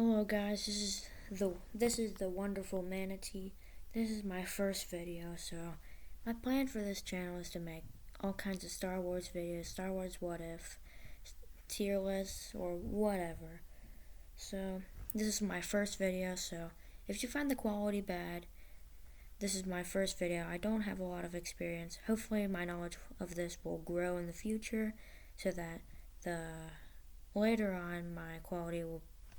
Hello guys, this is the wonderful manatee. This is my first video, so my plan for this channel is to make all kinds of Star Wars videos, Star Wars What If, tier lists, or whatever. So this is my first video, so if you find the quality bad, this is my first video. I don't have a lot of experience. Hopefully my knowledge of this will grow in the future so that later on my quality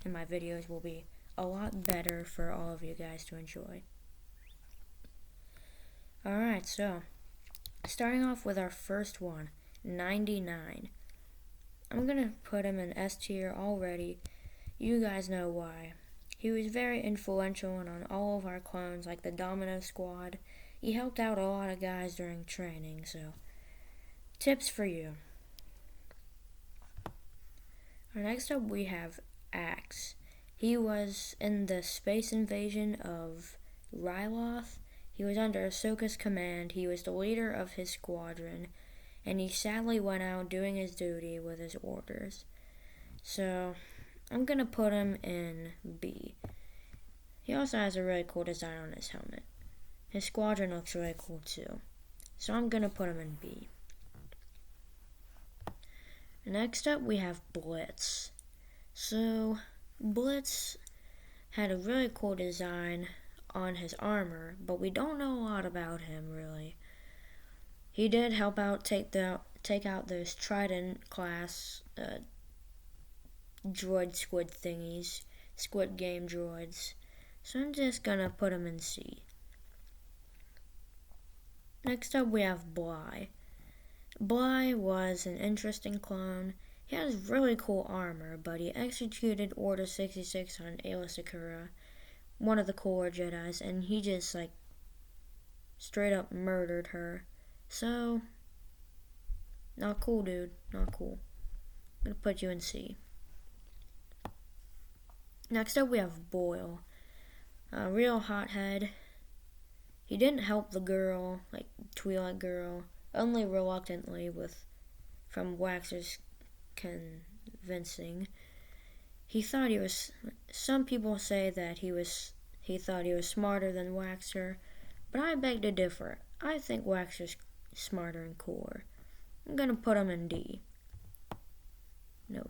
in my videos will be a lot better for all of you guys to enjoy. Alright, so starting off with our first one, 99. I'm gonna put him in S tier already. You guys know why. He was very influential on all of our clones, like the Domino Squad. He helped out a lot of guys during training, so tips for you. Next up we have Axe. He was in the space invasion of Ryloth. He was under Ahsoka's command. He was the leader of his squadron, and he sadly went out doing his duty with his orders. So I'm gonna put him in B. He also has a really cool design on his helmet. His squadron looks really cool too. So I'm gonna put him in B. Next up we have Blitz. So Blitz had a really cool design on his armor, but we don't know a lot about him really. He did help out take out those Trident class droid squid thingies, Squid Game droids. So I'm just gonna put him in C. Next up we have Bly. Bly was an interesting clone. He has really cool armor, but he executed Order 66 on Aayla Secura, one of the cooler Jedis, and he just straight up murdered her. So, not cool, dude. Not cool. I'm gonna put you in C. Next up we have Boyle. A real hothead. He didn't help the girl, Twi'lek girl, only reluctantly from Waxer's convincing. He thought he was. Some people say that he thought he was smarter than Waxer, but I beg to differ. I think Waxer's smarter and cooler. I'm gonna put him in D. No,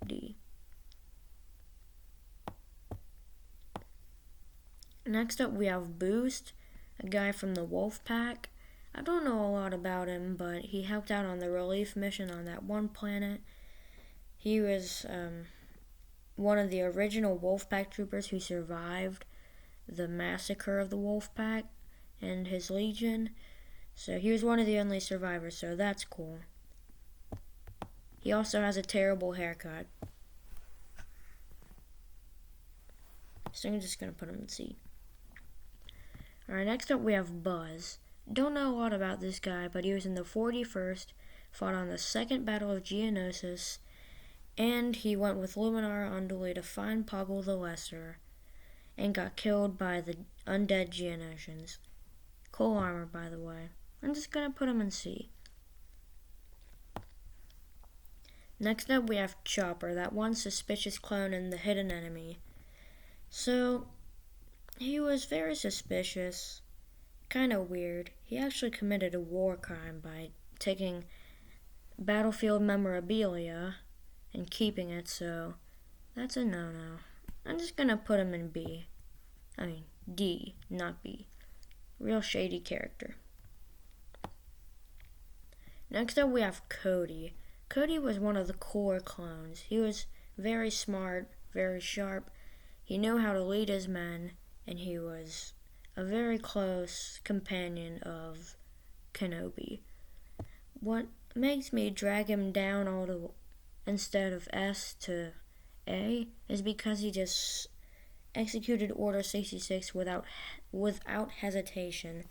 D. Next up we have Boost, a guy from the Wolf Pack. I don't know a lot about him, but he helped out on the relief mission on that one planet. He was one of the original Wolfpack troopers who survived the massacre of the Wolfpack and his legion. So he was one of the only survivors, so that's cool. He also has a terrible haircut. So I'm just going to put him in C. Alright, next up we have Buzz. Don't know a lot about this guy, but he was in the 41st, fought on the Second Battle of Geonosis, and he went with Luminara Unduli to find Poggle the Lesser, and got killed by the undead Geonosians. Cool armor, by the way. I'm just gonna put him in C. Next up we have Chopper, that one suspicious clone and the hidden enemy. So, he was very suspicious. Kind of weird. He actually committed a war crime by taking battlefield memorabilia and keeping it, so that's a no-no. I'm just gonna put him in B. I mean, D, not B. Real shady character. Next up we have Cody. Cody was one of the cooler clones. He was very smart, very sharp. He knew how to lead his men, and he was a very close companion of Kenobi. What makes me drag him down instead of S to A is because he just executed Order 66 without hesitation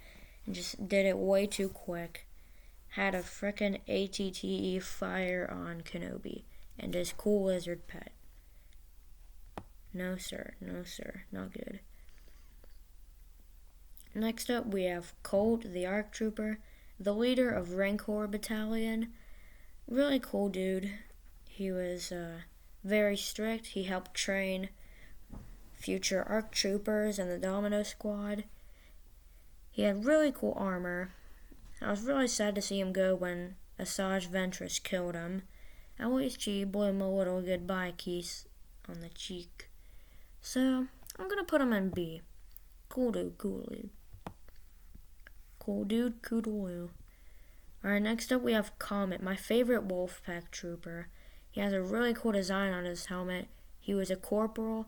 and just did it way too quick. Had a frickin' ATTE fire on Kenobi and his cool lizard pet. No sir, not good. Next up we have Colt, the ARC Trooper, the leader of Rancor Battalion. Really cool dude. He was very strict. He helped train future ARC troopers and the Domino squad. He had really cool armor. I was really sad to see him go when Asajj Ventress killed him. At least she blew him a little goodbye kiss on the cheek. So, I'm gonna put him in B. Cool dude, cool dude. Cool dude, cool dude. Alright, next up we have Comet, my favorite Wolfpack trooper. He has a really cool design on his helmet. He was a corporal,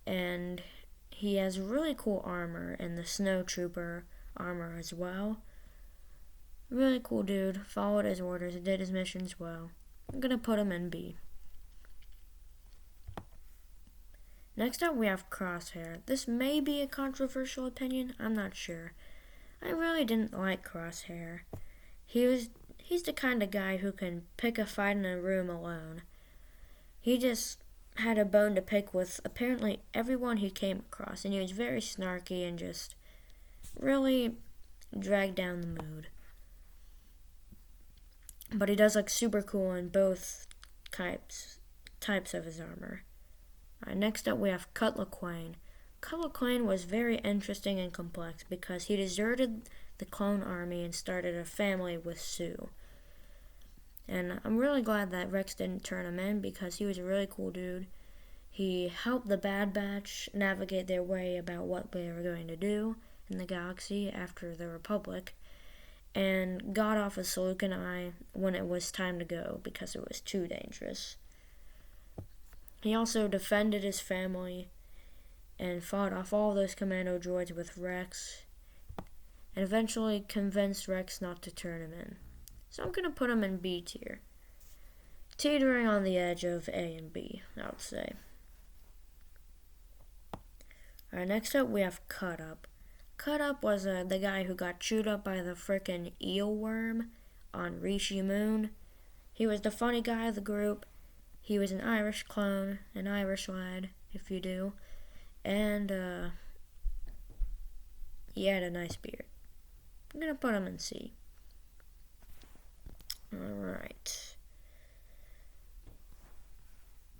and he has really cool armor, and the Snow Trooper armor as well. Really cool dude, followed his orders, did his missions well. I'm gonna put him in B. Next up we have Crosshair. This may be a controversial opinion, I'm not sure. I really didn't like Crosshair. He's the kind of guy who can pick a fight in a room alone. He just had a bone to pick with apparently everyone he came across, and he was very snarky and just really dragged down the mood. But he does look super cool in both types of his armor. Alright, next up we have Cutler Quain. Cutler Quain was very interesting and complex because he deserted the clone army and started a family with Sue. And I'm really glad that Rex didn't turn him in because he was a really cool dude. He helped the Bad Batch navigate their way about what they were going to do in the galaxy after the Republic, and got off of Seleucan Eye when it was time to go because it was too dangerous. He also defended his family and fought off all those commando droids with Rex, and eventually convinced Rex not to turn him in. So I'm going to put him in B tier. Teetering on the edge of A and B, I would say. Alright, next up we have Cut Up. Cut Up was the guy who got chewed up by the frickin' eel worm on Rishi Moon. He was the funny guy of the group. He was an Irish clone, an Irish lad, if you do. And he had a nice beard. I'm going to put him in C. Alright.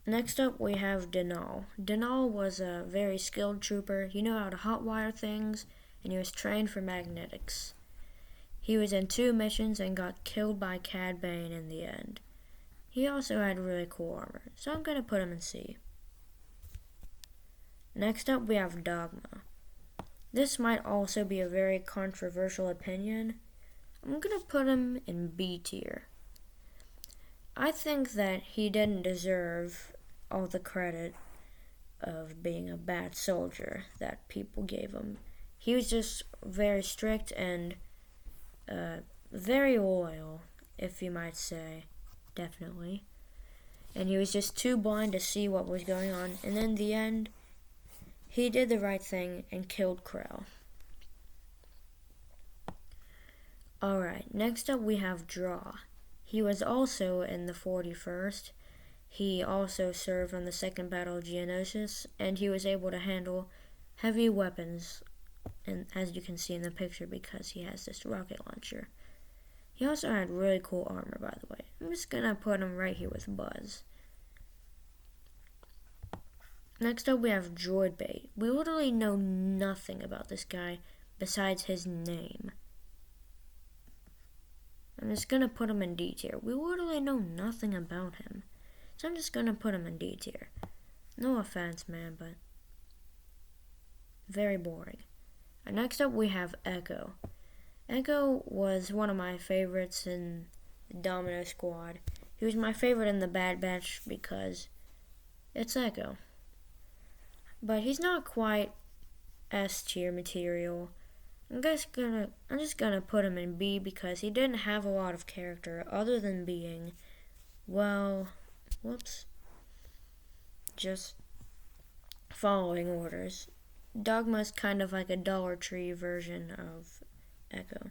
Next up we have Denal. Denal was a very skilled trooper. He knew how to hotwire things, and he was trained for magnetics. He was in 2 missions and got killed by Cad Bane in the end. He also had really cool armor, so I'm going to put him in C. Next up we have Dogma. This might also be a very controversial opinion. I'm going to put him in B tier. I think that he didn't deserve all the credit of being a bad soldier that people gave him. He was just very strict and very loyal, if you might say, definitely. And he was just too blind to see what was going on. And in the end, he did the right thing and killed Krell. Alright, next up we have Draw. He was also in the 41st. He also served on the Second Battle of Geonosis, and he was able to handle heavy weapons, and as you can see in the picture, because he has this rocket launcher. He also had really cool armor, by the way. I'm just gonna put him right here with Buzz. Next up we have Droid Bay. We literally know nothing about this guy besides his name. I'm just gonna put him in D tier. We literally know nothing about him. So I'm just gonna put him in D tier. No offense, man, but very boring. And next up we have Echo. Echo was one of my favorites in the Domino squad. He was my favorite in the Bad Batch because it's Echo. But he's not quite S tier material. I'm just gonna put him in B because he didn't have a lot of character other than being, well, just following orders. Dogma's kind of like a Dollar Tree version of Echo.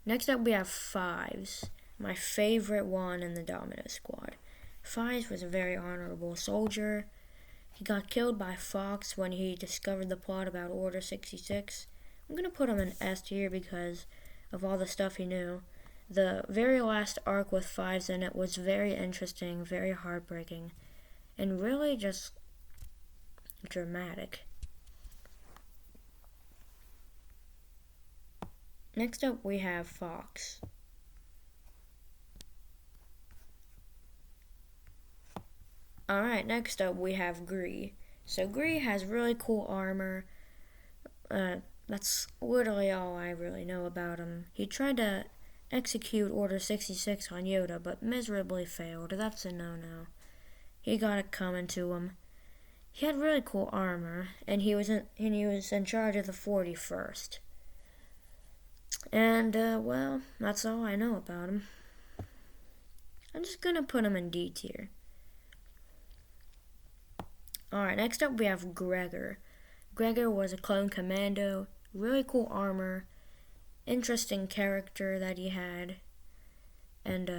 Next up we have Fives, my favorite one in the Domino squad. Fives was a very honorable soldier. He got killed by Fox when he discovered the plot about Order 66. I'm going to put him in S tier because of all the stuff he knew. The very last arc with Fives in it was very interesting, very heartbreaking, and really just dramatic. Next up we have Fox. Alright, next up we have Gree. So Gree has really cool armor. That's literally all I really know about him. He tried to execute Order 66 on Yoda, but miserably failed. That's a no-no. He got it coming to him. He had really cool armor, and he was in charge of the 41st. And, well, that's all I know about him. I'm just gonna put him in D tier. Alright, next up we have Gregor. Gregor was a clone commando, really cool armor, interesting character that he had, and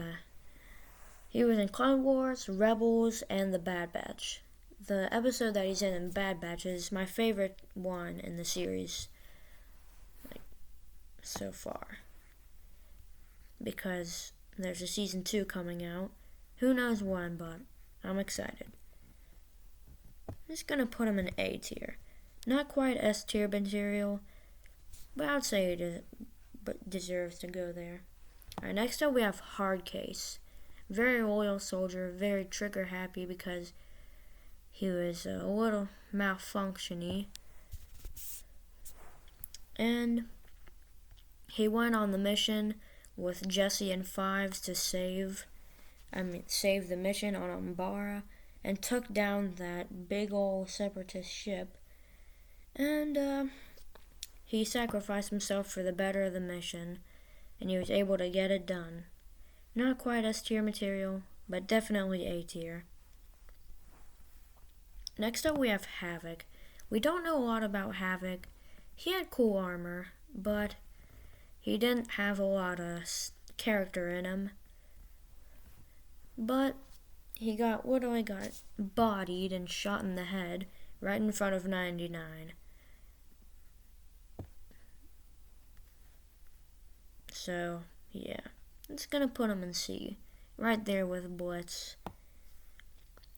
he was in Clone Wars, Rebels, and the Bad Batch. The episode that he's in Bad Batch is my favorite one in the series, like, so far, because there's a season 2 coming out. Who knows when, but I'm excited. I'm just gonna put him in A tier. Not quite S tier material, but I'd say he deserves to go there. Alright, next up we have Hardcase. Very loyal soldier, very trigger happy because he was a little malfunction-y. And he went on the mission with Jesse and Fives to save the mission on Umbara, and took down that big old separatist ship. And he sacrificed himself for the better of the mission, and he was able to get it done. Not quite S tier material, but definitely A tier. Next up we have Havoc. We don't know a lot about Havoc. He had cool armor, but he didn't have a lot of character in him. But he literally got bodied and shot in the head right in front of 99. So, yeah. It's gonna put him in C. Right there with Blitz.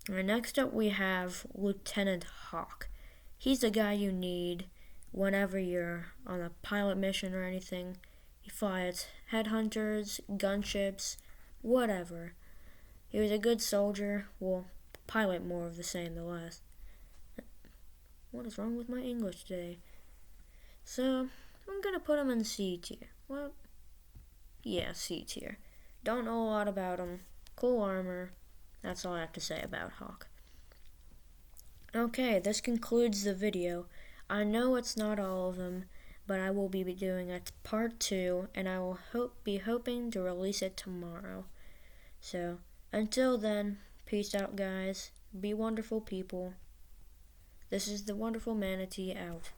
Alright, next up we have Lieutenant Hawk. He's the guy you need whenever you're on a pilot mission or anything. He flies headhunters, gunships, whatever. He was a good soldier. Well, pilot more of the same the last. What is wrong with my English today? So, I'm gonna put him in C tier. Well, yeah, C tier. Don't know a lot about him. Cool armor. That's all I have to say about Hawk. Okay, this concludes the video. I know it's not all of them, but I will be doing a part 2, and I will be hoping to release it tomorrow. So, until then, peace out, guys. Be wonderful people. This is the Wonderful Manatee out.